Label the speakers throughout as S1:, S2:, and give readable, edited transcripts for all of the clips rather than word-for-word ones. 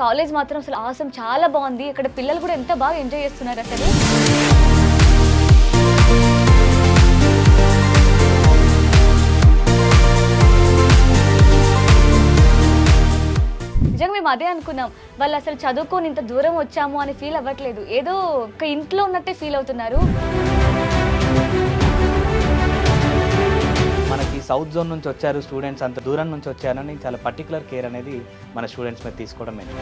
S1: College మాత్రం అసలు awesome చాలా బాగుంది. ఇక్కడ పిల్లలు కూడా ఎంత బాగా ఎంజాయ్ చేస్తున్నారు అసలు. నిజంగా మేము అదే అనుకున్నాం. వాళ్ళు అసలు చదువుకొని ఇంత దూరం వచ్చాము అని ఫీల్ అవ్వట్లేదు. ఏదో ఒక ఇంట్లో ఉన్నట్టే ఫీల్ అవుతున్నారు.
S2: మనకి సౌత్ జోన్ నుంచి వచ్చారు స్టూడెంట్స్, అంత దూరం నుంచి వచ్చారని చాలా పర్టికులర్ కేర్ అనేది మన స్టూడెంట్స్ మీద తీసుకోవడం మెయిన్.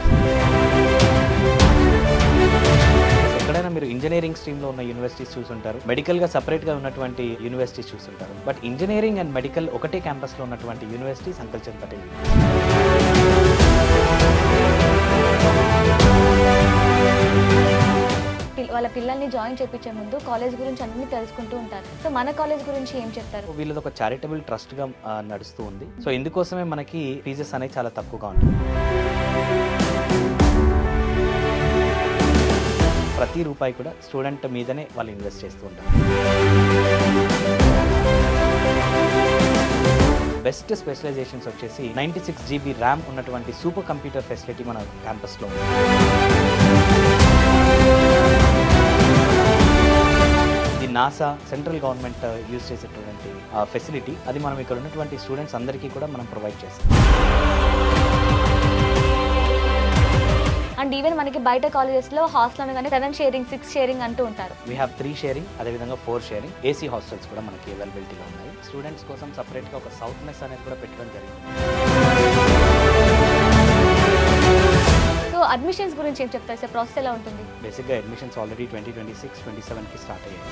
S2: ఎక్కడైనా మీరు ఇంజనీరింగ్ స్ట్రీమ్లో ఉన్న యూనివర్సిటీస్ చూసుంటారు, మెడికల్గా సపరేట్గా ఉన్నటువంటి యూనివర్సిటీస్ చూసుంటారు. బట్ ఇంజనీరింగ్ అండ్ మెడికల్ ఒకటే క్యాంపస్లో ఉన్నటువంటి యూనివర్సిటీ సంకల్ చంద్ పటేల్.
S1: వాళ్ళ పిల్లల్ని జాయిన్ చేయించే ముందు కాలేజ్ గురించి అన్ని తెలుసుకుంటూ ఉంటారు. సో మన కాలేజ్ గురించి ఏం చెప్తారు?
S2: వీళ్ళది ఒక చారిటబుల్ ట్రస్ట్గా నడుస్తూ ఉంది. సో ఇందుకోసమే మనకి ఫీజెస్ అనేవి చాలా తక్కువగా ఉంటుంది. ప్రతి రూపాయి కూడా స్టూడెంట్ మీదనే వాళ్ళు ఇన్వెస్ట్ చేస్తూ ఉంటారు. బెస్ట్ స్పెషలైజేషన్స్ వచ్చేసి 96 GB ర్యామ్ ఉన్నటువంటి సూపర్ కంప్యూటర్ ఫెసిలిటీ మన క్యాంపస్లో ఉంది. ఇది నాసా సెంట్రల్ గవర్నమెంట్ యూజ్ చేసేటువంటి ఫెసిలిటీ. అది మనం ఇక్కడ ఉన్నటువంటి స్టూడెంట్స్ అందరికీ కూడా మనం ప్రొవైడ్ చేస్తాం.
S1: అండ్ ఈవెన్ మనకి బయట కాలేజెస్లో హాస్టల్ అనగానే 7 షేరింగ్ 6 షేరింగ్ అంటూ ఉంటారు.
S2: వీ హ్యావ్ 3 షేరింగ్, అదేవిధంగా 4 షేరింగ్. ఏసీ హాస్టల్స్ కూడా మనకి అవైలబిలిటీలో ఉన్నాయి. స్టూడెంట్స్ కోసం సపరేట్గా ఒక సౌత్ మెస్ అనేది కూడా పెట్టడం జరిగింది.
S1: సో అడ్మిషన్స్ గురించి ఏం చెప్తారు సార్? ప్రాసెస్ ఎలా ఉంటుంది?
S2: బేసిక్గా అడ్మిషన్స్ ఆల్రెడీ 2026-27కి స్టార్ట్ అయ్యాయి.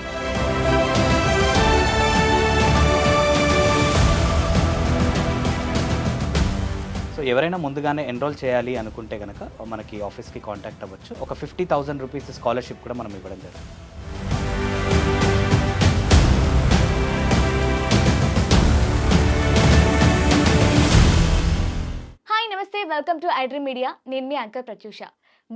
S2: సో ఎవరైనా ముందుగానే ఎన్రోల్ చేయాలి అనుకుంటే కనుక మనకి ఆఫీస్కి కాంటాక్ట్ అవ్వచ్చు. ఒక 50,000 రూపీస్ స్కాలర్షిప్ కూడా మనం ఇవ్వడం జరుగుతుంది.
S1: హాయ్ నమస్తే, వెల్కమ్ టు ఐడ్రీమ్ మీడియా. నేను మీ anchor Pratyusha.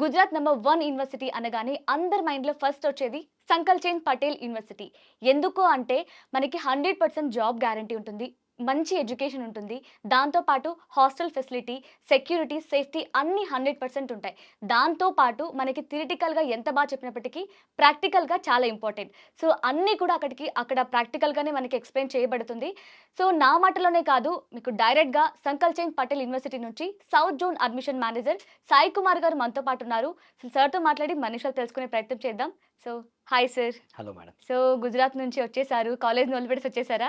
S1: Gujarat number 1 university అనగానే అందరి మైండ్లో ఫస్ట్ వచ్చేది సంకల్ చంద్ పటేల్ యూనివర్సిటీ. ఎందుకు అంటే మనకి 100% జాబ్ గ్యారంటీ ఉంటుంది, మంచి ఎడ్యుకేషన్ ఉంటుంది, దాంతోపాటు హాస్టల్ ఫెసిలిటీ, సెక్యూరిటీ, సేఫ్టీ అన్నీ 100% ఉంటాయి. దాంతోపాటు మనకి థియరిటికల్గా ఎంత బాగా చెప్పినప్పటికీ ప్రాక్టికల్గా చాలా ఇంపార్టెంట్. సో అన్నీ కూడా అక్కడ ప్రాక్టికల్గానే మనకి ఎక్స్ప్లెయిన్ చేయబడుతుంది. సో నా మాటలోనే కాదు, మీకు డైరెక్ట్గా సంకల్ చంద్ పటేల్ యూనివర్సిటీ నుంచి south zone admission manager Sai Kumar గారు మనతో పాటు ఉన్నారు. సో సార్తో మాట్లాడి మన విషయాలు తెలుసుకునే ప్రయత్నం చేద్దాం. So hi sir.
S2: Hello madam.
S1: So Gujarat నుంచి వచ్చేసారు, కాలేజ్ వదిలిపెట్టేసి వచ్చేసారా?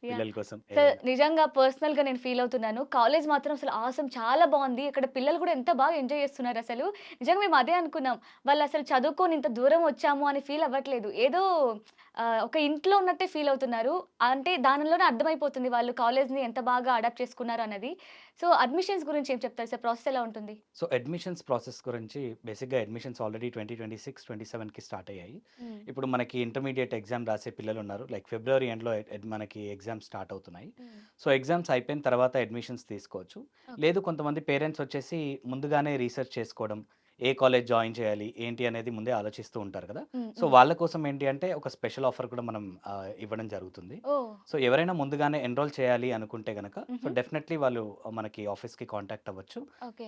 S2: పిల్లల కోసం
S1: సార్ నిజంగా పర్సనల్గా నేను ఫీల్ అవుతున్నాను. కాలేజ్ మాత్రం అసలు ఆసమ్ చాలా బాగుంది. ఇక్కడ పిల్లలు కూడా ఎంత బాగా ఎంజాయ్ చేస్తున్నారు అసలు. నిజంగా మేము అదే అనుకున్నాం. వాళ్ళు అసలు చదువుకొని ఇంత దూరం వచ్చాము అని ఫీల్ అవ్వట్లేదు. ఏదో ఒక ఇంట్లో ఉన్నట్టే ఫీల్ అవుతున్నారు. అంటే దానిలోనే అర్థమైపోతుంది వాళ్ళు కాలేజ్ని ఎంత బాగా అడాప్ట్ చేసుకున్నారు అన్నది. సో అడ్మిషన్స్ గురించి ఏం చెప్తారు సార్? ప్రాసెస్ ఎలా ఉంటుంది?
S2: సో అడ్మిషన్స్ ప్రాసెస్ గురించి బేసిక్గా అడ్మిషన్స్ ఆల్రెడీ 2026-27కి స్టార్ట్ అయ్యాయి. ఇప్పుడు మనకి ఇంటర్మీడియట్ ఎగ్జామ్ రాసే పిల్లలు ఉన్నారు. లైక్ ఫిబ్రవరి ఎండ్లో మనకి ఎగ్జామ్స్ స్టార్ట్ అవుతున్నాయి. సో ఎగ్జామ్స్ అయిపోయిన తర్వాత అడ్మిషన్స్ తీసుకోవచ్చు. లేదు కొంతమంది పేరెంట్స్ వచ్చేసి ముందుగానే రీసెర్చ్ చేసుకోవడం, ఏ కాలేజ్ జాయిన్ చేయాలి ఏంటి అనేది ముందే ఆలోచిస్తూ ఉంటారు కదా. సో వాళ్ళ కోసం ఏంటి అంటే ఒక స్పెషల్ ఆఫర్ కూడా మనం ఇవ్వడం జరుగుతుంది. సో ఎవరైనా ముందుగానే ఎన్రోల్ చేయాలి అనుకుంటే కనుక సో డెఫినెట్లీ వాళ్ళు మనకి ఆఫీస్కి కాంటాక్ట్ అవ్వచ్చు.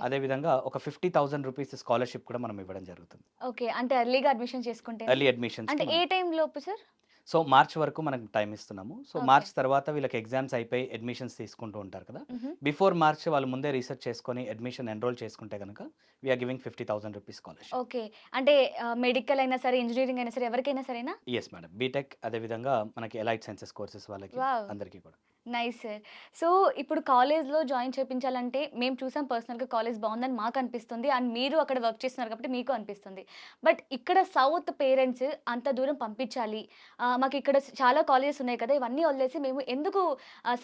S2: అదేవిధంగా ఒక 50,000 రూపీస్ స్కాలర్షిప్ కూడా మనం ఇవ్వడం జరుగుతుంది.
S1: ఓకే, అంటే ఎర్లీగా అడ్మిషన్ చేసుకుంటే
S2: ఎర్లీ అడ్మిషన్స్
S1: అంటే ఏ టైం లోపు సార్?
S2: సో మార్చ్ వరకు మనకు టైం ఇస్తున్నాము. సో మార్చ్ తర్వాత వీళ్ళకి ఎగ్జామ్స్ అయిపోయి అడ్మిషన్స్ తీసుకుంటూ ఉంటారు కదా. బిఫోర్ మార్చ్ వాళ్ళు ముందే రీసెర్చ్ చేసుకొని అడ్మిషన్ ఎన్రోల్ చేసుకుంటే కనుక we are giving 50,000 rupees scholarship.
S1: Okay, అంటే మెడికల్ అయినా సరే, ఇంజనీరింగ్ అయినా సరే, ఎవరికైనా సరేనా?
S2: ఎస్ మేడం, బీటెక్ అదేవిధంగా మనకి ఎలైట్ సైన్సెస్ కోర్సెస్ వాళ్ళకి అందరికీ కూడా.
S1: Nice sir. సో ఇప్పుడు కాలేజ్లో జాయిన్ చేయించాలంటే మేము చూసాం పర్సనల్గా కాలేజ్ బాగుందని మాకు అనిపిస్తుంది. అండ్ మీరు అక్కడ వర్క్ చేస్తున్నారు కాబట్టి మీకు అనిపిస్తుంది. బట్ ఇక్కడ సౌత్ పేరెంట్స్ అంత దూరం పంపించాలి, మాకు ఇక్కడ చాలా కాలేజెస్ ఉన్నాయి కదా, ఇవన్నీ వదిలేసి మేము ఎందుకు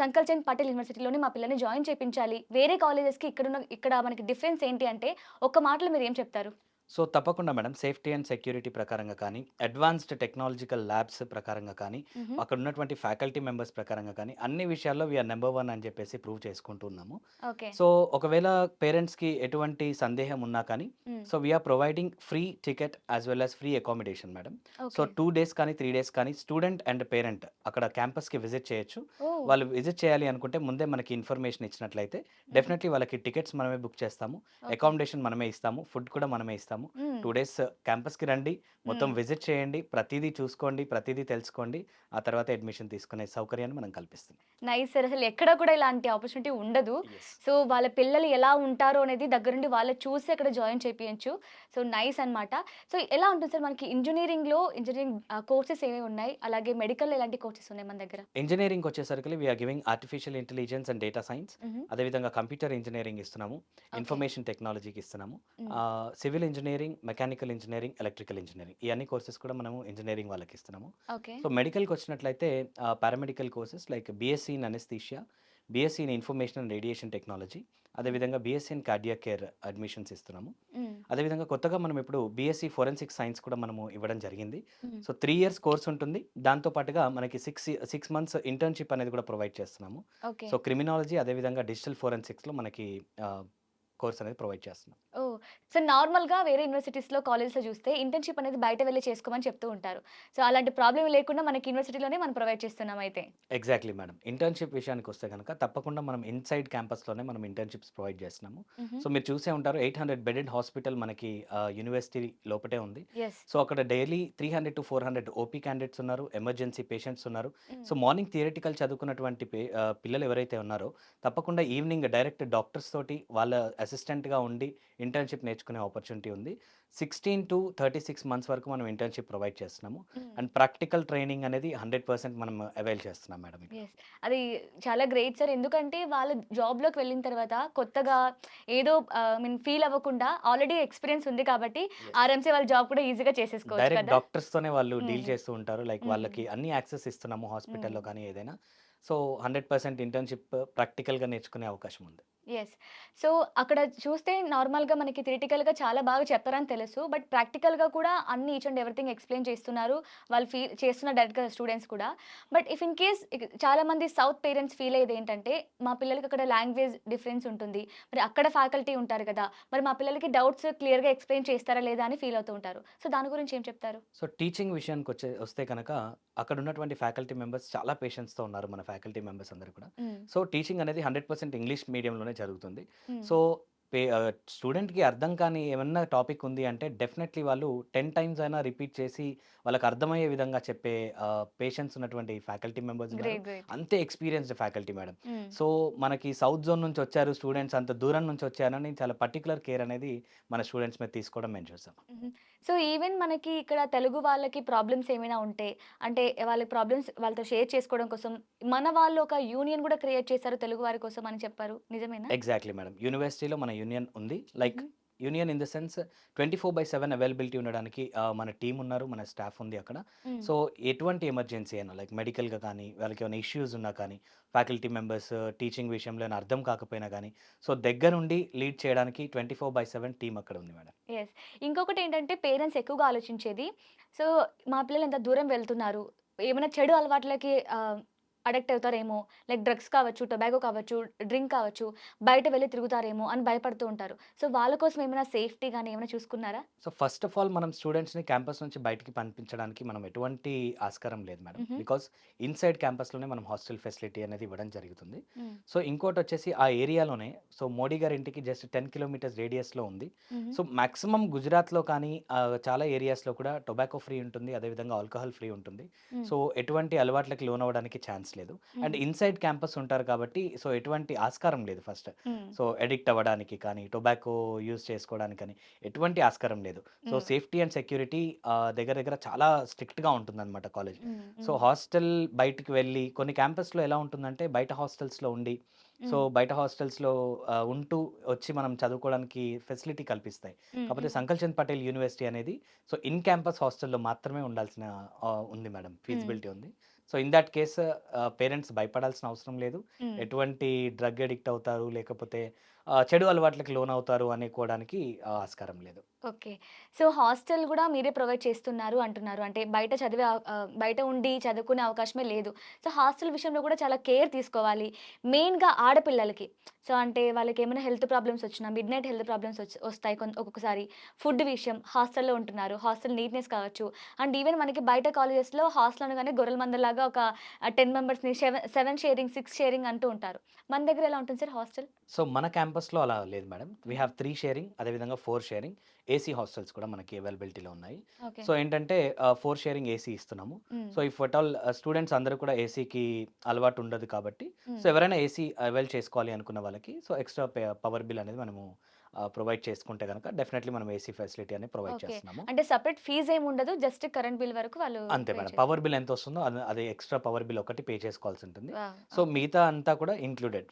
S1: సంకల్ చంద్ పటేల్ యూనివర్సిటీలోనే మా పిల్లల్ని జాయిన్ చేయించాలి, వేరే కాలేజెస్కి ఇక్కడ మనకి డిఫరెన్స్ ఏంటి అంటే ఒక్క మాటలో మీరు ఏం చెప్తారు?
S2: సో తప్పకుండా మేడం. సేఫ్టీ అండ్ సెక్యూరిటీ ప్రకారంగా కానీ, అడ్వాన్స్డ్ టెక్నాలజికల్ ల్యాబ్స్ ప్రకారంగా కానీ,
S1: హుహు.
S2: అక్కడ ఉన్నటువంటి ఫ్యాకల్టీ మెంబర్స్ ప్రకారంగా కానీ, అన్ని విషయాల్లో వీఆర్ నంబర్ 1 అని చెప్పేసి ప్రూవ్ చేసుకుంటూ ఉన్నాము.
S1: ఓకే.
S2: సో ఒకవేళ పేరెంట్స్‌కి ఎటువంటి సందేహం ఉన్నా కానీ,
S1: hmm.
S2: So we are providing free ticket as well as free accommodation madam. So
S1: okay.
S2: 2 days కానీ, 3 డేస్ కానీ స్టూడెంట్ అండ్ పేరెంట్ అక్కడ క్యాంపస్‌కి విజిట్ చేయొచ్చు.
S1: ఓహ్!
S2: వాళ్ళు విజిట్ చేయాలి అనుకుంటే ముందే మనకి ఇన్ఫర్మేషన్ ఇచ్చినట్లయితే
S1: హుహు.
S2: డెఫినెట్‌లీ వాళ్ళకి టికెట్స్ మనమే బుక్ చేస్తాము.
S1: ఓకే.
S2: అకామిడేషన్ మనమే ఇస్తాము. ఫుడ్ కూడా మనమే ఇస్తాము.
S1: హ్మ్.
S2: 2 డేస్ క్యాంపస్‌కి రండి. మొత్తం
S1: హ్మ్.
S2: విజిట్ చేయండి. ప్రతీదీ చూసుకోండి. ప్రతీదీ తెలుసుకోండి. ఆ తర్వాత అడ్మిషన్ తీసుకునే సౌకర్యాన్ని మనం కల్పిస్తున్నాం.
S1: Nice sir. అసలు ఎక్కడ కూడా ఇలాంటి ఆపర్చునిటీ ఉండదు.
S2: యెస్.
S1: సో, వాళ్ళ పిల్లలు ఎలా ఉంటారో అనేది దగ్గరుండి వాళ్ళే చూసి అక్కడ జాయిన్ చేపియొచ్చు. సో, నైస్ అనమాట. సో, ఎలా ఉంటుంది సార్ మనకి ఇంజినీరింగ్ కోర్సెస్ ఏవేవి ఉన్నాయి? అలాగే మెడికల్‌లో ఎలాంటి కోర్సెస్ ఉన్నాయి మన దగ్గర?
S2: ఇంజినీరింగ్‌కొచ్చేసరికి we are giving artificial intelligence and data science.
S1: హుహు.
S2: అదేవిధంగా కంప్యూటర్ ఇంజినీరింగ్ ఇస్తున్నాము.
S1: ఓకే.
S2: ఇన్ఫర్మేషన్ టెక్నాలజీకి ఇస్తున్నాము.
S1: Hmm.
S2: Civil engineering, mechanical engineering, electrical engineering ఈ అన్ని కోర్సెస్ కూడా మనము ఇంజినీరింగ్ వాళ్ళకి ఇస్తున్నాము.
S1: ఓకే.
S2: సో మెడికల్‌కొచ్చినట్లయితే paramedical courses like BSc in anaesthesia, BSc in information and radiation technology,
S1: hmm.
S2: అదేవిధంగా BSc in cardiac care admissions ఇస్తున్నాము.
S1: హ్మ్.
S2: అదేవిధంగా కొత్తగా మనం ఇప్పుడు బీఎస్సీ ఫోరెన్సిక్ సైన్స్ కూడా మనము ఇవ్వడం జరిగింది.
S1: హ్మ్.
S2: సో 3 ఇయర్స్ కోర్స్ ఉంటుంది. దాంతో పాటుగా మనకి 6 మంత్స్ ఇంటర్న్‌షిప్ అనేది కూడా ప్రొవైడ్ చేస్తున్నాము.
S1: ఓకే.
S2: సో క్రిమినాలజీ అదేవిధంగా డిజిటల్ ఫోరెన్సిక్స్‌లో మనకి ఆహ్, కోర్స్ అనేది ప్రొవైడ్ చేస్తున్నాం.
S1: ఓహ్! సో, నార్మల్‌గా వేరే యూనివర్సిటీస్‌లో, కాలేజ్‌లో చూస్తే ఇంటర్న్‌షిప్ అనేది బయట వెళ్లి చేసుకోమని చెప్తూ ఉంటారు. సో, అలాంటి ప్రాబ్లమ్ లేకుండా మనకి యూనివర్సిటీలోనే మనం ప్రొవైడ్ చేస్తున్నాం అయితే.
S2: Exactly madam. ఇంటర్న్‌షిప్ విషయానికొస్తే గనక తప్పకుండా మనం ఇన్‌సైడ్ క్యాంపస్‌లోనే మనం ఇంటర్న్‌షిప్స్ ప్రొవైడ్ చేస్తున్నాము.
S1: హుహు.
S2: సో మీరు చూసే ఉంటారు 800 బెడెడ్ హాస్పిటల్ మనకి యూనివర్సిటీ లోపటే ఉంది.
S1: యెస్.
S2: సో అక్కడ డైలీ 300-400 ఓపీ క్యాండిడేట్స్ ఉన్నారు. ఎమర్జెన్సీ పేషెంట్స్ ఉన్నారు.
S1: హ్మ్.
S2: సో మార్నింగ్ థియరిటికల్ చదువుకున్నటువంటి పిల్లలు ఎవరైతే ఉన్నారో తప్పకుండా ఈవినింగ్ డైరెక్ట్ డాక్టర్స్ తోటి వాళ్ళ అసిస్టెంట్‌గా ఉండి ఇంటర్న్‌షిప్ నేర్చుకునే ఆపర్చునిటీ ఉంది. 16-36 మంత్స్ వరకు మనం ఇంటర్న్‌షిప్ ప్రొవైడ్ చేస్తున్నాము.
S1: హ్మ్.
S2: అండ్ ప్రాక్టికల్ ట్రైనింగ్ అనేది 100% మనం అవైల్ చేస్తున్నాం మేడం ఇక్కడ.
S1: యెస్. అది చాలా గ్రేట్ సార్. ఎందుకంటే వాళ్ళు జాబ్‌లోకి వెళ్ళిన తర్వాత కొత్తగా ఏదో ఐ మీన్ ఫీల్ అవ్వకుండా ఆల్రెడీ ఎక్స్‌పీరియన్స్ ఉంది కాబట్టి
S2: యెస్.
S1: ఆరాంసే వాళ్ళ జాబ్ కూడా ఈజీగా చేసేసుకోవచ్చు
S2: డైరెక్ట్
S1: కదా!
S2: డాక్టర్స్‌తోనే వాళ్ళు డీల్
S1: హ్మ్.
S2: చేస్తూ ఉంటారు. లైక్
S1: హ్మ్.
S2: వాళ్ళకి అన్ని యాక్సెస్ ఇస్తున్నాము
S1: హ్మ్.
S2: హాస్పిటల్‌లో కానీ ఏదైనా. సో 100% ఇంటర్న్‌షిప్ ప్రాక్టికల్‌గా నేర్చుకునే అవకాశం ఉంది.
S1: యెస్. సో, అక్కడ చూస్తే నార్మల్‌గా మనకి థియరిటికల్‌గా చాలా బాగా చెప్తారని తెలుసు. బట్ ప్రాక్టికల్‌గా కూడా అన్ని ఈచ్ అండ్ ఎవ్రీథింగ్ ఎక్స్‌ప్లెయిన్ చేస్తున్నారు. వాళ్ళు చేస్తున్నారు డైరెక్ట్‌గా స్టూడెంట్స్ కూడా. బట్ ఇఫ్ ఇన్ కేస్ చాలామంది సౌత్ పేరెంట్స్ ఫీల్ అయ్యేది ఏంటంటే, మా పిల్లలకి అక్కడ లాంగ్వేజ్ డిఫరెన్స్ ఉంటుంది. మరి అక్కడ ఫ్యాకల్టీ ఉంటారు కదా! మరి మా పిల్లలకి డౌట్స్ క్లియర్‌గా ఎక్స్‌ప్లెయిన్ చేస్తారా లేదా అని ఫీల్ అవుతూ ఉంటారు. సో, దాని గురించి ఏం చెప్తారు?
S2: సో టీచింగ్ వస్తే కనుక అక్కడ ఉన్నటువంటి ఫ్యాకల్టీ మెంబర్స్ చాలా పేషెన్స్‌తో ఉన్నారు మన ఫ్యాకల్టీ మెంబర్స్ అందరూ కూడా.
S1: హ్మ్.
S2: సో టీచింగ్ అనేది 100% ఇంగ్లీష్ మీడియంలోనే జరుగుతుంది.
S1: హ్మ్.
S2: సో స్టూడెంట్‌కి అర్థం కాని ఏమన్నా టాపిక్ ఉంది అంటే డెఫినెట్‌లీ వాళ్ళు 10 టైమ్స్ అయినా రిపీట్ చేసి వాళ్ళకి అర్థమయ్యే విధంగా చెప్పే పేషెన్స్ ఉన్నటువంటి ఫ్యాకల్టీ మెంబర్స్ ఉన్నారు.
S1: గ్రేట్. గ్రేట్.
S2: అంతే ఎక్స్‌పీరియన్స్‌డ్ ఫ్యాకల్టీ మేడం.
S1: హ్మ్.
S2: సో మనకి సౌత్ జోన్ నుంచి వచ్చారు స్టూడెంట్స్ అంత దూరం నుంచి వచ్చారని చాలా పర్టిక్యులర్ కేర్ అనేది మన స్టూడెంట్స్ మీద తీసుకోవడం మేము చూసాం.
S1: హుహు. సో, ఈవెన్ మనకి ఇక్కడ తెలుగు వాళ్ళకి ప్రాబ్లమ్స్ ఏమైనా ఉంటే, అంటే వాళ్ళ ప్రాబ్లమ్స్ వాళ్ళతో షేర్ చేసుకోవడం కోసం, మన వాళ్ళు ఒక యూనియన్ గూడా క్రియేట్ చేశారు తెలుగు వారి కోసం అని చెప్పారు. నిజమేనా?
S2: Exactly madam. యూనివర్సిటీలో మన యూనియన్ ఉంది. లైక్
S1: హుహు.
S2: Union in the sense 24/7 availability ఉండడానికి మన టీమ్ ఉన్నారు. మన స్టాఫ్ ఉంది అక్కడ.
S1: హ్మ్.
S2: సో ఎటువంటి ఎమర్జెన్సీ అయినా లైక్ మెడికల్‌గా కానీ, వాళ్ళకి ఏమైనా ఇష్యూస్ ఉన్నా కానీ, ఫ్యాకల్టీ మెంబర్స్ టీచింగ్ విషయంలో ఏమైనా అర్థం కాకపోయినా గానీ, సో దగ్గరుండి లీడ్ చేయడానికి 24/7 టీమ్ అక్కడ ఉంది మేడం.
S1: యెస్. ఇంకొకటేంటంటే పేరెంట్స్ ఎక్కువగా ఆలోచించేది, సో, మా పిల్లలు ఇంత దూరం వెళ్తున్నారు. ఏమైనా చెడు అలవాట్లకి అడిక్ట్ అవుతారేమో, లైక్ డ్రగ్స్ కావచ్చు, టొబాకో కావచ్చు, డ్రింక్ కావచ్చు, బయట వెళ్లి తిరుగుతారేమో అని భయపడుతూ ఉంటారు. సో, వాళ్ళ కోసం ఏమైనా సేఫ్టీ గాని ఏమైనా చూసుకున్నారా?
S2: సో ఫస్ట్ ఆఫ్ ఆల్ మనం స్టూడెంట్స్‌ని క్యాంపస్ నుంచి బయటికి పంపించడానికి మనం ఎటువంటి ఆస్కారం లేదు మేడం.
S1: హుహు.
S2: బికాజ్ ఇన్‌సైడ్ క్యాంపస్‌లోనే మనం హాస్టల్ ఫెసిలిటీ అనేది ఇవ్వడం జరుగుతుంది.
S1: హ్మ్.
S2: సో ఇంకోటొచ్చేసి ఆ ఏరియాలోనే సో మోడీ గారి ఇంటికి జస్ట్ 10 కిలోమీటర్స్ రేడియస్‌లో ఉంది.
S1: హుహు.
S2: సో మాక్సిమం గుజరాత్‌లో కానీ చాలా ఏరియాస్‌లో కూడా టొబాకో ఫ్రీ ఉంటుంది. అదేవిధంగా ఆల్కహాల్ ఫ్రీ ఉంటుంది.
S1: హ్మ్.
S2: సో ఎటువంటి అలవాట్లకి లోనవ్వడానికి ఛాన్స్ లేదు.
S1: హ్మ్.
S2: అండ్ ఇన్‌సైడ్ క్యాంపస్ ఉంటారు కాబట్టి సో ఎటువంటి ఆస్కారం లేదు ఫస్ట్.
S1: హ్మ్.
S2: సో అడిక్ట్ అవ్వడానికి కానీ, టొబాకో యూజ్ చేసుకోవడానికి కానీ ఎటువంటి ఆస్కారం లేదు. సో
S1: హ్మ్.
S2: సేఫ్టీ అండ్ సెక్యూరిటీ దగ్గర దగ్గర చాలా స్ట్రిక్ట్‌గా ఉంటుందన్నమాట కాలేజ్.
S1: హ్మ్.
S2: సో
S1: హ్మ్.
S2: హాస్టల్ బయటికి వెళ్ళి కొన్ని క్యాంపస్‌లో ఎలా ఉంటుందంటే బయట హాస్టల్స్‌లో ఉండి, సో
S1: హ్మ్.
S2: బయట హాస్టల్స్‌లో ఉంటూ వచ్చి మనం చదువుకోవడానికి ఫెసిలిటీ కల్పిస్తాయి.
S1: హ్మ్.
S2: కాకపోతే
S1: హ్మ్.
S2: సంకల్ చంద్ పటేల్ యూనివర్సిటీ అనేది సో ఇన్ క్యాంపస్ హాస్టల్‌లో మాత్రమే ఉండాల్సిన ఉంది మేడం.
S1: హ్మ్.
S2: ఫీజిబిలిటీ ఉంది. So in that case parents భయపడాల్సిన అవసరం లేదు.
S1: హ్మ్.
S2: ఎటువంటి డ్రగ్ అడిక్ట్ అవుతారు లేకపోతే చెడు అలవాట్లకి లోనవుతారు అనుకోవడానికి ఆస్కారం లేదు.
S1: ఓకే. సో, హాస్టల్ గూడా మీరే ప్రొవైడ్ చేస్తున్నారు అంటున్నారు. అంటే బయట ఉండి చదువుకునే అవకాశమే లేదు. సో, హాస్టల్ విషయంలో గూడా చాలా కేర్ తీసుకోవాలి. మెయిన్‌గా ఆడపిల్లలకి. సో, అంటే వాళ్ళకేమైనా హెల్త్ ప్రాబ్లమ్స్ వచ్చినా, మిడ్‌నైట్ హెల్త్ ప్రాబ్లమ్స్ వస్తాయి ఒక్కొక్కసారి. ఫుడ్ విషయం, హాస్టల్‌లో ఉంటున్నారు. హాస్టల్ నీట్‌నెస్ కావచ్చు. అండ్ ఈవెన్ మనకి బయట కాలేజెస్‌లో హాస్టల్ అనగానే గొర్రెల మందలాగా ఒక 10 మెంబర్స్‌ని 7 షేరింగ్, 6 షేరింగ్ అంటూ ఉంటారు. మన దగ్గర ఎలా ఉంటుంది సార్ హాస్టల్?
S2: సో, మన క్యాంపస్‌లో అలా లేదు మేడం. వి
S1: హుహు.
S2: హావ్ 3 షేరింగ్, అదేవిధంగా 4 షేరింగ్. ఏసీ హాస్టల్స్ కూడా మనకి అవైలబిలిటీలో ఉన్నాయి.
S1: ఓకే.
S2: సో, ఏంటంటే 4 షేరింగ్ ఏసీ ఇస్తున్నాము.
S1: హ్మ్.
S2: So, if at all students అందరూ కూడా ఏసీకి అలవాటు ఉండదు కాబట్టి, సో,
S1: హ్మ్.
S2: ఎవరైనా ఏసీ అవైల్ చేసుకోవాలి అనుకున్న వాళ్ళకి, సో, ఎక్స్‌ట్రా పవర్ బిల్ అనేది మనము ప్రొవైడ్ చేసుకుంటే గనక డెఫినైట్లీ మనం ఏసీ ఫెసిలిటీ అనేది ప్రొవైడ్
S1: ఓకే.
S2: చేస్తున్నాము.
S1: అంటే సెపరేట్ ఫీజేమి ఉండదు. జస్ట్ కరెంట్ బిల్ వరకు వాళ్ళు
S2: అంతే
S1: పే
S2: మేడం.
S1: చేస్తారు.
S2: పవర్ బిల్ ఎంతొస్తుందో అది ఎక్స్‌ట్రా పవర్ బిల్ ఒకటి పే చేసుకోవాల్సుంటుంది.
S1: వావ్!
S2: So,
S1: okay.
S2: మిగతా అంతా కూడా ఇంక్లూడెడ్.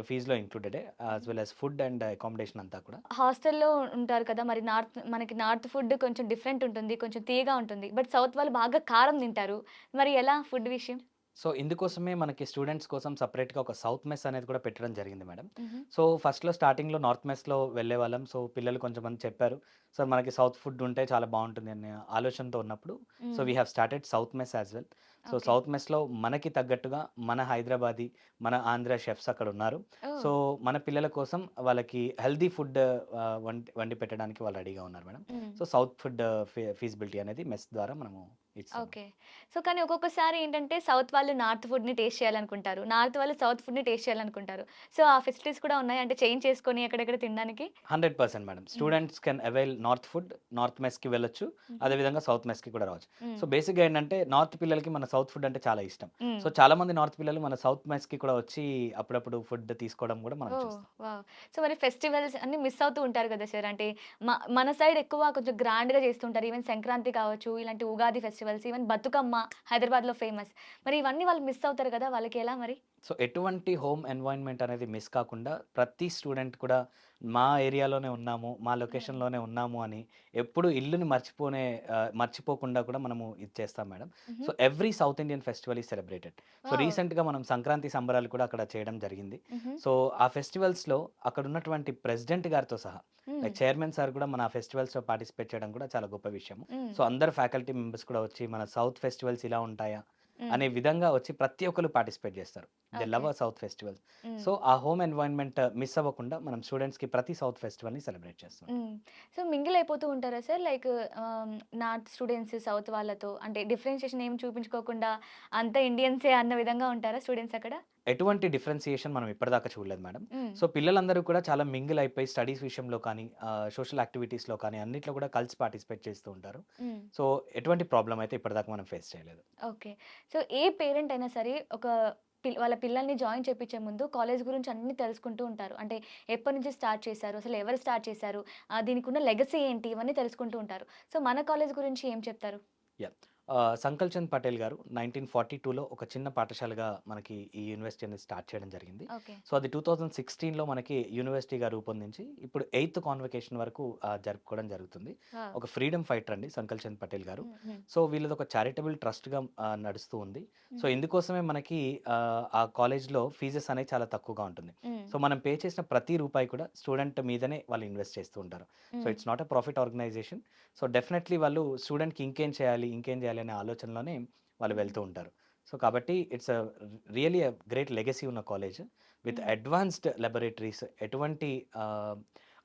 S2: ఫీజ్‌లో ఇంక్లూడెడే. యాస్
S1: హుహు.
S2: Well as food and accommodation అంతా కూడా.
S1: హాస్టల్‌లో ఉంటారు కదా! మరి మనకి నార్త్ ఫుడ్ కొంచెం డిఫరెంట్ ఉంటుంది. కొంచెం తియ్యగా ఉంటుంది. బట్ సౌత్ వాళ్ళు బాగా కారం తింటారు. మరి ఎలా ఫుడ్ విషయం?
S2: సో, ఇందుకోసమే మనకి స్టూడెంట్స్ కోసం సెపరేట్‌గా ఒక సౌత్ మెస్ అనేది కూడా పెట్టడం జరిగింది మేడం.
S1: హుహు.
S2: సో, ఫస్ట్‌లో స్టార్టింగ్‌లో నార్త్ మెస్‌లో వెళ్ళేవాళ్ళం. సో, పిల్లలు కొంచెంమంది చెప్పారు. సార్ మనకి సౌత్ ఫుడ్ ఉంటే చాలా బావుంటుంది అనే ఆలోచనతో ఉన్నప్పుడు, సో,
S1: హ్మ్.
S2: We have started South mess as well. So,
S1: okay.
S2: South మెస్‌లో మనకి తగ్గట్టుగా మన హైదరాబాదీ, మన ఆంధ్ర షెఫ్స్ అక్కడున్నారు.
S1: ఓహ్!
S2: సో, మన పిల్లల కోసం వాళ్ళకి హెల్తీ ఫుడ్ వండి వండి పెట్టడానికి వాళ్ళు రెడీగా ఉన్నారు మేడం.
S1: హ్మ్.
S2: సో, సౌత్ ఫుడ్ ఫీజిబిలిటీ అనేది మెస్ ద్వారా మనము ఇస్తున్నాం.
S1: ఓకే. సో, కానీ ఒక్కొక్కసారి ఏంటంటే సౌత్ వాళ్ళు నార్త్ ఫుడ్‌ని టేస్ట్ చేయాలనుకుంటారు. నార్త్ వాళ్ళు సౌత్ ఫుడ్‌ని టేస్ట్ చేయాలనుకుంటారు. సో, ఆ ఫెసిలిటీస్ కూడా ఉన్నాయా? అంటే చేంజ్ చేసుకొని ఎక్కడెక్కడ తినడానికి?
S2: 100% మేడం.
S1: హ్మ్.
S2: Students can avail North food. North మెస్‌కి వెళ్ళొచ్చు.
S1: హుహు.
S2: అదే విధంగా సౌత్ మెస్‌కి కూడా రావచ్చు.
S1: హ్మ్.
S2: సో, బేసిక్‌గా ఏంటంటే నార్త్ పిల్లలకి మన సౌత్ ఫుడ్ అంటే చాలా ఇష్టం.
S1: హ్మ్.
S2: సో, చాలామంది నార్త్ పిల్లలు మన సౌత్ మెస్‌కి కూడా వచ్చి అప్పుడప్పుడు ఫుడ్ తీసుకోవడం కూడా మనం
S1: ఓహ్!
S2: చూస్తాం.
S1: వావ్! సో, మరి ఫెస్టివల్స్ అన్నీ మిస్ అవుతూ ఉంటారు కదా సార్. అంటే మన సైడ్ ఎక్కువ కొంచెం గ్రాండ్‌గా చేస్తుంటారు. ఈవెన్ సంక్రాంతి కావచ్చు, ఇలాంటి ఉగాది ఫెస్టివల్స్, ఈవెన్ బతుకమ్మ హైదరాబాద్‌లో ఫేమస్. మరి ఇవన్నీ వాళ్ళు మిస్ అవుతారు కదా! వాళ్ళకి ఎలా మరి?
S2: సో, ఎటువంటి హోమ్ ఎన్వైర్న్‌మెంట్ అనేది మిస్ కాకుండా ప్రతి స్టూడెంట్ కూడా మా ఏరియాలోనే ఉన్నాము, మా
S1: హ్మ్.
S2: లొకేషన్‌లోనే ఉన్నాము అని ఎప్పుడు ఇల్లుని మర్చిపోకుండా కూడా మనము ఇది చేస్తాం మేడం.
S1: హుహు.
S2: So, every South Indian festival is celebrated. So,
S1: ఓహ్!
S2: రీసెంట్‌గా మనం సంక్రాంతి సంబరాలు కూడా అక్కడ చేయడం జరిగింది.
S1: హుహు.
S2: సో, ఆ ఫెస్టివల్స్‌లో అక్కడున్నటువంటి ప్రెసిడెంట్ గారితో సహా
S1: హ్మ్.
S2: లైక్ చైర్మన్ సార్ కూడా మన ఫెస్టివల్స్‌లో పార్టిసిపేట్ చేయడం కూడా చాలా గొప్ప విషయం.
S1: హ్మ్.
S2: సో, అందరు ఫ్యాకల్టీ మెంబర్స్ కూడా వచ్చి మన సౌత్ ఫెస్టివల్స్ ఇలా ఉంటాయా?
S1: హ్మ్.
S2: అనే విధంగా వచ్చి ప్రతి ఒక్కళ్ళు పార్టిసిపేట్ చేస్తారు. They
S1: okay.
S2: Love our south festivals.
S1: హ్మ్.
S2: సో, ఆ హోమ్ ఎన్వైర్న్‌మెంట్ మిస్ అవ్వకుండా మనం స్టూడెంట్స్‌కి ప్రతి సౌత్ ఫెస్టివల్‌ని సెలబ్రేట్ చేస్తుంటాం.
S1: హ్మ్. సో, మింగిల్ అయిపోతూ ఉంటారా sir? Like north students south వాళ్ళతో అంటే డిఫరెన్షియేషన్ ఏమి చూపించుకోకుండా అంతా ఇండియన్సే అన్న విధంగా ఉంటారా స్టూడెంట్స్ అక్కడ?
S2: ఎటువంటి డిఫరెన్షియేషన్ మనం ఇప్పటిదాకా చూడలేదు మేడం.
S1: హ్మ్.
S2: సో, పిల్లలందరూ కూడా చాలా మింగిల్ అయిపోయి స్టడీస్ విషయంలో కానీ, సోషల్ యాక్టివిటీస్‌లో కానీ అన్నిట్లో కూడా కలిసి పార్టిసిపేట్ చేస్తూ ఉంటారు.
S1: హ్మ్.
S2: సో, ఎటువంటి ప్రాబ్లమ్ అయితే ఇప్పటిదాకా మనం ఫేస్ చేయలేదు.
S1: ఓకే. సో, ఏ పేరెంట్ అయినా సరే ఒక వాళ్ళ పిల్లల్ని జాయిన్ చేపిచ్చే ముందు కాలేజ్ గురించి అన్నీ తెలుసుకుంటూ ఉంటారు. అంటే ఎప్పటినుంచి స్టార్ట్ చేశారు? అసలు ఎవరు స్టార్ట్ చేశారు? దీనికున్న లెగసీ ఏంటి? ఇవన్నీ తెలుసుకుంటూ ఉంటారు. సో, మన కాలేజ్ గురించి ఏం చెప్తారు?
S2: యాహ్! సంకల్ చంద్ పటేల్ గారు 1942లో ఒక చిన్న పాఠశాలగా మనకి ఈ యూనివర్సిటీ అనేది స్టార్ట్ చేయడం జరిగింది.
S1: ఓకే.
S2: సో, అది 2016లో మనకి యూనివర్సిటీగా రూపొందించి ఇప్పుడు 8థ్ కాన్వకేషన్ వరకు జరుపుకోవడం జరుగుతుంది.
S1: వావ్!
S2: ఒక ఫ్రీడమ్ ఫైటర్ అండి సంకల్ చంద్ పటేల్ గారు.
S1: హ్మ్. హ్మ్.
S2: సో, వీళ్ళది ఒక చారిటబుల్ ట్రస్ట్‌గా నడుస్తూ ఉంది. సో,
S1: హుహు.
S2: ఇందుకోసమే మనకి ఆ కాలేజ్‌లో ఫీజెస్ అనేవి చాలా తక్కువగా ఉంటుంది.
S1: హ్మ్.
S2: సో, మనం పే చేసిన ప్రతి రూపాయి కూడా స్టూడెంట్ మీదనే వాళ్ళు ఇన్వెస్ట్ చేస్తూ ఉంటారు. So,
S1: hmm.
S2: It's not a profit organisation. So, definitely వాళ్ళు స్టూడెంట్‌కి ఇంకేం చేయాలి అనే ఆలోచనలోనే వాళ్ళు
S1: హ్మ్.
S2: వెళ్తూ ఉంటారు. సో, కాబట్టి ఇట్స్ రియల్లీ గ్రేట్ లెగసీ ఉన్న కాలేజ్ విత్
S1: హ్మ్.
S2: అడ్వాన్స్డ్ లాబొరేటరీస్ ఎటువంటి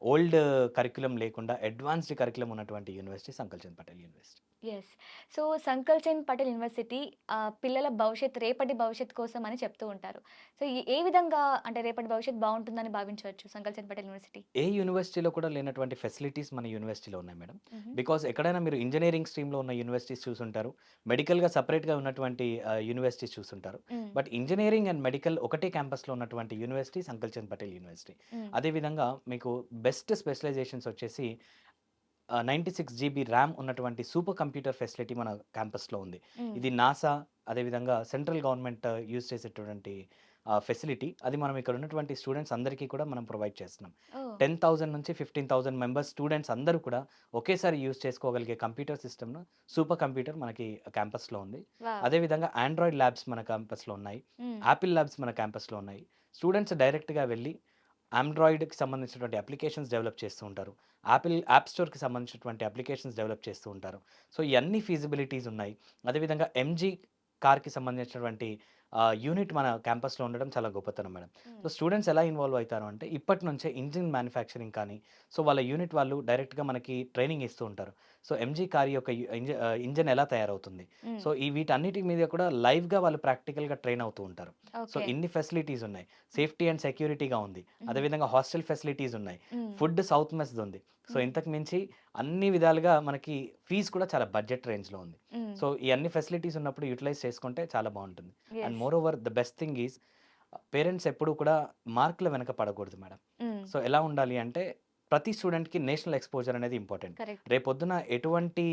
S2: ఓల్డ్ కరిక్యులమ్ లేకుండా అడ్వాన్స్డ్ కరిక్యులమ్ ఉన్నటువంటి university Sankal Chand Patel university.
S1: Yes. So, Sankal Chand Patel university పిల్లల రేపటి భవిష్యత్తు కోసం అని చెప్తూ ఉంటారు. సో, ఏ విధంగా అంటే రేపటి భవిష్యత్తు బావుంటుందని భావించవచ్చు సంకల్ చంద్ పటేల్ యూనివర్సిటీ?
S2: ఏ యూనివర్సిటీలో కూడా లేనటువంటి ఫెసిలిటీస్ మన యూనివర్సిటీలో ఉన్నాయి మేడం.
S1: హుహు.
S2: బికాజ్ ఎక్కడైనా మీరు ఇంజినీరింగ్ స్ట్రీమ్‌లో ఉన్న యూనివర్సిటీస్ చూసుంటారు. మెడికల్‌గా సెపరేట్‌గా ఉన్నటువంటి యూనివర్సిటీస్ చూసుంటారు.
S1: హ్మ్.
S2: బట్ ఇంజినీరింగ్ అండ్ మెడికల్ ఒకటే క్యాంపస్‌లో ఉన్నటువంటి యూనివర్సిటీ సంకల్ చంద్ పటేల్ యూనివర్సిటీ.
S1: హ్మ్.
S2: అదే విధంగా మీకు బెస్ట్ స్పెషలైజేషన్స్ వచ్చేసి 96 జీబీ ర్యామ్ ఉన్నటువంటి సూపర్ కంప్యూటర్ ఫెసిలిటీ మన క్యాంపస్‌లో ఉంది.
S1: హ్మ్.
S2: ఇది నాసా అదేవిధంగా సెంట్రల్ గవర్నమెంట్ యూజ్ చేసేటటువంటి ఫెసిలిటీ. అది మనం ఇక్కడ ఉన్నటువంటి స్టూడెంట్స్ అందరికీ కూడా మనం ప్రొవైడ్ చేస్తున్నాం.
S1: ఓహ్!
S2: 10,000 నుంచి 15,000 మెంబర్స్ స్టూడెంట్స్ అందరూ కూడా ఒకేసారి యూజ్ చేసుకోగలిగే కంప్యూటర్ సిస్టమ్‌ను సూపర్ కంప్యూటర్ మనకి క్యాంపస్‌లో ఉంది.
S1: వావ్!
S2: అదే విధంగా ఆండ్రాయిడ్ ల్యాబ్స్ మన క్యాంపస్‌లో ఉన్నాయి.
S1: హ్మ్.
S2: యాపిల్ ల్యాబ్స్ మన క్యాంపస్‌లో ఉన్నాయి. స్టూడెంట్స్ డైరెక్ట్‌గా వెళ్లి ఆండ్రాయిడ్కి సంబంధించినటువంటి అప్లికేషన్స్ డెవలప్ చేస్తూ ఉంటారు. యాప్ స్టోర్కి సంబంధించినటువంటి అప్లికేషన్స్ డెవలప్ చేస్తూ ఉంటారు. సో ఇవన్నీ ఫీజిబిలిటీస్ ఉన్నాయి. అదేవిధంగా ఎంజీ కార్కి సంబంధించినటువంటి యూనిట్ మన క్యాంపస్లో ఉండడం చాలా గొప్పతనం మేడం. సో స్టూడెంట్స్ ఎలా ఇన్వాల్వ్ అవుతారు అంటే ఇప్పటి నుంచే ఇంజిన్ మ్యానుఫ్యాక్చరింగ్ కానీ, సో వాళ్ళ యూనిట్ వాళ్ళు డైరెక్ట్గా మనకి ట్రైనింగ్ ఇస్తూ ఉంటారు. సో ఎంజీ కార్ యొక్క ఇంజన్ ఎలా తయారవుతుంది, సో వీటన్నిటి మీద కూడా లైవ్గా వాళ్ళు ప్రాక్టికల్గా ట్రైన్ అవుతూ ఉంటారు. So
S1: okay.
S2: ఇన్ని ఫెసిలిటీస్ ఉన్నాయి. సేఫ్టీ అండ్ సెక్యూరిటీగా ఉంది. అదేవిధంగా హాస్టల్ ఫెసిలిటీస్ ఉన్నాయి. ఫుడ్ సౌత్ మెస్ది ఉంది. సో ఇంతకు మించి అన్ని విధాలుగా మనకి ఫీజు కూడా చాలా బడ్జెట్ రేంజ్లో ఉంది. సో ఈ అన్ని ఫెసిలిటీస్ ఉన్నప్పుడు యూటిలైజ్ చేసుకుంటే చాలా బాగుంటుంది. And more over the best thing is parents ఎప్పుడూ కూడా మార్కుల వెనక పడకూడదు మేడం. సో ఎలా ఉండాలి అంటే ప్రతి స్టూడెంట్కి నేషనల్ ఎక్స్పోజర్ అనేది ఇంపార్టెంట్.
S1: కరెక్ట్.
S2: రేపొద్దున ఎటువంటి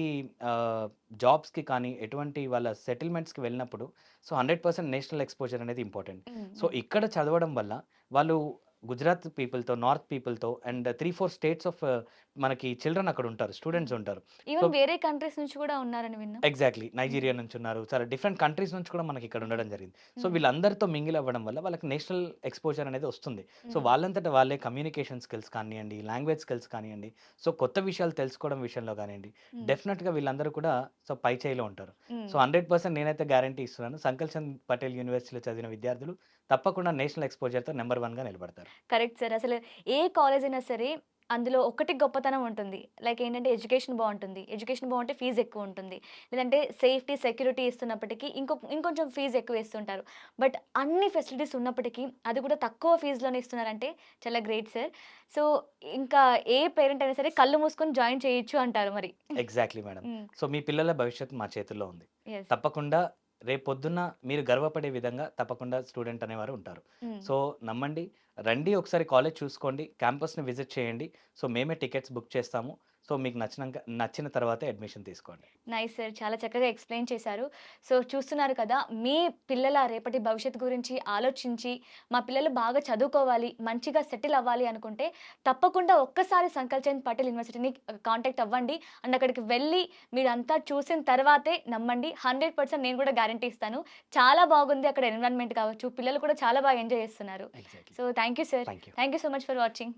S2: జాబ్స్కి కానీ ఎటువంటి వాళ్ళ సెటిల్మెంట్స్కి వెళ్ళినప్పుడు సో 100% నేషనల్ ఎక్స్పోజర్ అనేది ఇంపార్టెంట్. సో ఇక్కడ చదవడం వల్ల వాళ్ళు గుజరాత్ పీపుల్తో, నార్త్ పీపుల్తో అండ్ 3-4 స్టేట్స్ ఆఫ్ మనకి చిల్డ్రన్ అక్కడ ఉంటారు, స్టూడెంట్స్ ఉంటారు.
S1: ఈవెన్ వేరే కంట్రీస్ నుంచి కూడా ఉన్నారని విన్నా.
S2: ఎగ్జాక్ట్లీ నైజీరియా నుంచి ఉన్నారు, చాలా డిఫరెంట్ కంట్రీస్ నుంచి కూడా మనకి ఇక్కడ ఉండడం జరిగింది. సో వీళ్ళందరితో మింగిల్ అవ్వడం వల్ల వాళ్ళకి నేషనల్ ఎక్స్పోజర్ అనేది వస్తుంది. సో వాళ్ళంతటా వాళ్ళే కమ్యూనికేషన్ స్కిల్స్ కానివ్వండి, లాంగ్వేజ్ స్కిల్స్ కానివ్వండి, సో కొత్త విషయాలు తెలుసుకోవడం విషయంలో కానివ్వండి, డెఫినెట్గా వీళ్ళందరూ కూడా సో పై చేయిలో ఉంటారు. సో 100% నేనైతే గ్యారంటీ ఇస్తున్నాను, సంకల్ చంద్ పటేల్ యూనివర్సిటీలో చదివిన విద్యార్థులు తప్పకుండా నేషనల్ ఎక్స్పోజర్తో నెంబర్ 1గా నిలబడతారు.
S1: Correct sir. అసలు ఏ కాలేజ్ అయినా సరే అందులో ఒకటి గొప్పతనం ఉంటుంది. లైక్ ఏంటంటే ఎడ్యుకేషన్ బాగుంటుంది. ఎడ్యుకేషన్ బాగుంటే ఫీజు ఎక్కువ ఉంటుంది. లేదంటే సేఫ్టీ, సెక్యూరిటీ ఇస్తున్నప్పటికీ ఇంకొంచెం ఫీజు ఎక్కువ ఇస్తుంటారు. బట్ అన్ని ఫెసిలిటీస్ ఉన్నప్పటికీ అది కూడా తక్కువ ఫీజులోనే ఇస్తున్నారంటే చాలా గ్రేట్ సార్. సో ఇంకా ఏ పేరెంట్ అయినా సరే కళ్ళు మూసుకొని జాయిన్ చేయొచ్చు అంటారు మరి.
S2: Exactly madam. సో మీ పిల్లల భవిష్యత్తు మా చేతుల్లో ఉంది.
S1: ఎస్.
S2: తప్పకుండా రేపొద్దున్న మీరు గర్వపడే విధంగా తప్పకుండా స్టూడెంట్ అనేవారు ఉంటారు. సో నమ్మండి, రండి, ఒకసారి కాలేజ్ చూసుకోండి, క్యాంపస్ని విజిట్ చేయండి. సో మేమే టికెట్స్ బుక్ చేస్తాము. సో మీకు నచ్చిన తర్వాతే అడ్మిషన్ తీసుకోండి.
S1: Nice sir. చాలా చక్కగా ఎక్స్ప్లెయిన్ చేశారు. సో చూస్తున్నారు కదా, మీ పిల్లల రేపటి భవిష్యత్తు గురించి ఆలోచించి మా పిల్లలు బాగా చదువుకోవాలి, మంచిగా సెటిల్ అవ్వాలి అనుకుంటే తప్పకుండా ఒక్కసారి సంకల్ చంద్ పటేల్ యూనివర్సిటీని కాంటాక్ట్ అవ్వండి. అండ్ అక్కడికి వెళ్ళి మీరంతా చూసిన తర్వాతే నమ్మండి. 100% నేను కూడా గ్యారంటీ ఇస్తాను. చాలా బాగుంది అక్కడ ఎన్విరాన్మెంట్ కావచ్చు, పిల్లలు కూడా చాలా బాగా ఎంజాయ్ చేస్తున్నారు.
S2: Exactly.
S1: So thank you sir.
S2: Thank you.
S1: Thank you so much for watching.